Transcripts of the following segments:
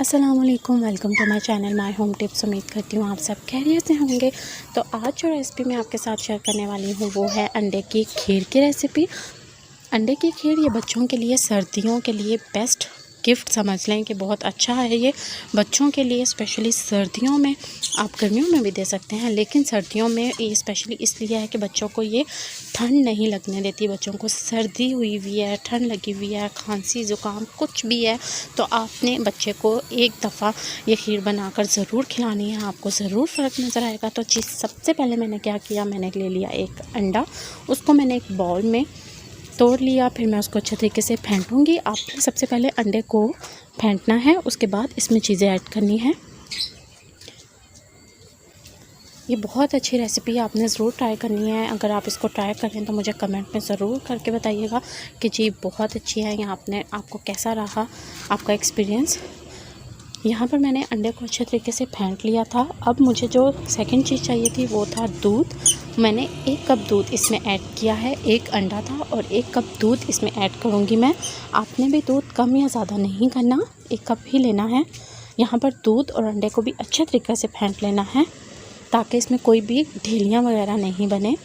अस्सलाम वालेकुम, welcome to my channel my home tips. उम्मीद करती हूँ आप सब खैरियत से होंगे। तो आज जो रेसिपी मैं आपके साथ शेयर करने वाली हूँ वो है अंडे की खीर की रेसिपी। अंडे की खीर ये बच्चों के लिए सर्दियों के लिए बेस्ट गिफ्ट समझ लें कि बहुत अच्छा है ये बच्चों के लिए, स्पेशली सर्दियों में। आप गर्मियों में भी दे सकते हैं, लेकिन सर्दियों में ये स्पेशली इसलिए है कि बच्चों को ये ठंड नहीं लगने देती। बच्चों को सर्दी हुई हुई है, ठंड लगी हुई है, खांसी ज़ुकाम कुछ भी है, तो आपने बच्चे को एक दफ़ा ये खीर बनाकर ज़रूर खिलानी है। आपको ज़रूर फ़र्क नज़र आएगा। तो चीज़ सबसे पहले मैंने क्या किया, मैंने ले लिया एक अंडा, उसको मैंने एक बाउल में तोड़ लिया। फिर मैं उसको अच्छे तरीके से फेंटूंगी। आपने सबसे पहले अंडे को फेंटना है, उसके बाद इसमें चीज़ें ऐड करनी है। ये बहुत अच्छी रेसिपी है, आपने ज़रूर ट्राई करनी है। अगर आप इसको ट्राई करें तो मुझे कमेंट में ज़रूर करके बताइएगा कि जी बहुत अच्छी है या आपको कैसा रहा आपका एक्सपीरियंस। यहाँ पर मैंने अंडे को अच्छे तरीके से फेंट लिया था। अब मुझे जो सेकंड चीज़ चाहिए थी वो था दूध। मैंने 1 कप दूध इसमें ऐड किया है। एक अंडा था और 1 कप दूध इसमें ऐड करूँगी मैं। आपने भी दूध कम या ज़्यादा नहीं करना, 1 कप ही लेना है। यहाँ पर दूध और अंडे को भी अच्छे तरीके से फेंट लेना है ताकि इसमें कोई भी ढीलियाँ वगैरह नहीं बने।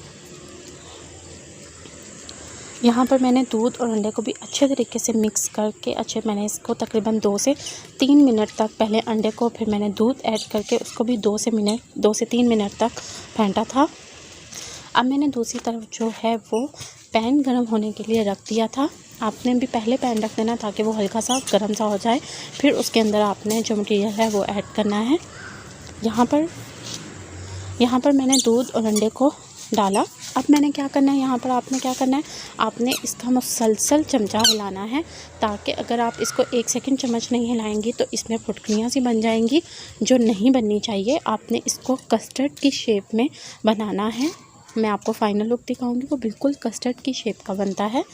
यहाँ पर मैंने दूध और अंडे को भी अच्छे तरीके से मिक्स करके मैंने इसको तकरीबन 2 से 3 मिनट तक, पहले अंडे को फिर मैंने दूध ऐड करके उसको भी 2 से 3 मिनट तक फेंटा था। अब मैंने दूसरी तरफ जो है वो पैन गर्म होने के लिए रख दिया था। आपने भी पहले पैन रख देना ताकि वो हल्का सा गर्म सा हो जाए। फिर उसके अंदर आपने जो मटीरियल है वो ऐड करना है। यहाँ पर मैंने दूध और अंडे को डाला। अब मैंने क्या करना है, यहाँ पर आपने क्या करना है, आपने इसका मुसलसल चमचा हिलाना है ताकि अगर आप इसको 1 सेकंड चम्मच नहीं हिलाएंगी तो इसमें फुटकलियाँ सी बन जाएंगी, जो नहीं बननी चाहिए। आपने इसको कस्टर्ड की शेप में बनाना है। मैं आपको फाइनल लुक दिखाऊंगी, वो बिल्कुल कस्टर्ड की शेप का बनता है।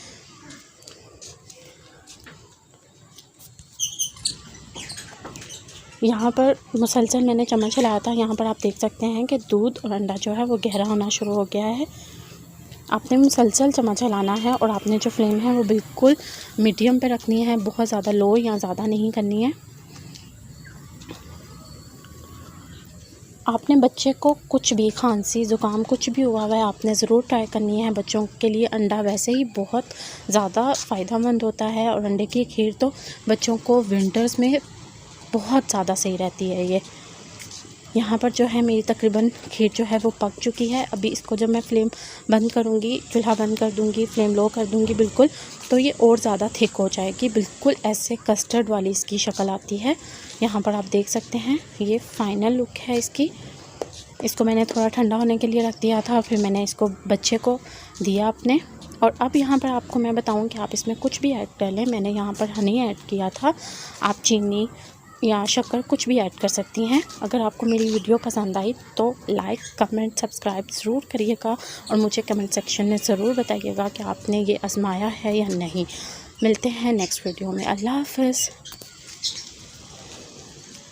यहाँ पर मुसलसल मैंने चम्मच हिलाया था। यहाँ पर आप देख सकते हैं कि दूध और अंडा जो है वो गहरा होना शुरू हो गया है। आपने मुसलसल चम्मच हिलाना है और आपने जो फ्लेम है वो बिल्कुल मीडियम पे रखनी है, बहुत ज़्यादा लो या ज़्यादा नहीं करनी है। आपने बच्चे को कुछ भी खांसी ज़ुकाम कुछ भी हुआ है, आपने ज़रूर ट्राई करनी है। बच्चों के लिए अंडा वैसे ही बहुत ज़्यादा फ़ायदेमंद होता है और अंडे की खीर तो बच्चों को विंटर्स में बहुत ज़्यादा सही रहती है ये। यहाँ पर जो है मेरी तकरीबन खीर जो है वो पक चुकी है। अभी इसको जब मैं फ्लेम बंद करूँगी, चूल्हा बंद कर दूँगी, फ्लेम लो कर दूँगी बिल्कुल, तो ये और ज़्यादा थिक हो जाएगी। बिल्कुल ऐसे कस्टर्ड वाली इसकी शक्ल आती है। यहाँ पर आप देख सकते हैं ये फ़ाइनल लुक है इसकी। इसको मैंने थोड़ा ठंडा होने के लिए रख दिया था, फिर मैंने इसको बच्चे को दिया अपने। और अब यहाँ पर आपको मैं बताऊँ कि आप इसमें कुछ भी ऐड कर लें। मैंने यहाँ पर हनी ऐड किया था, आप चीनी या शक्कर कुछ भी ऐड कर सकती हैं। अगर आपको मेरी वीडियो पसंद आई तो लाइक कमेंट सब्सक्राइब ज़रूर करिएगा और मुझे कमेंट सेक्शन में ज़रूर बताइएगा कि आपने ये आजमाया है या नहीं। मिलते हैं नेक्स्ट वीडियो में। अल्लाह हाफ़िज़।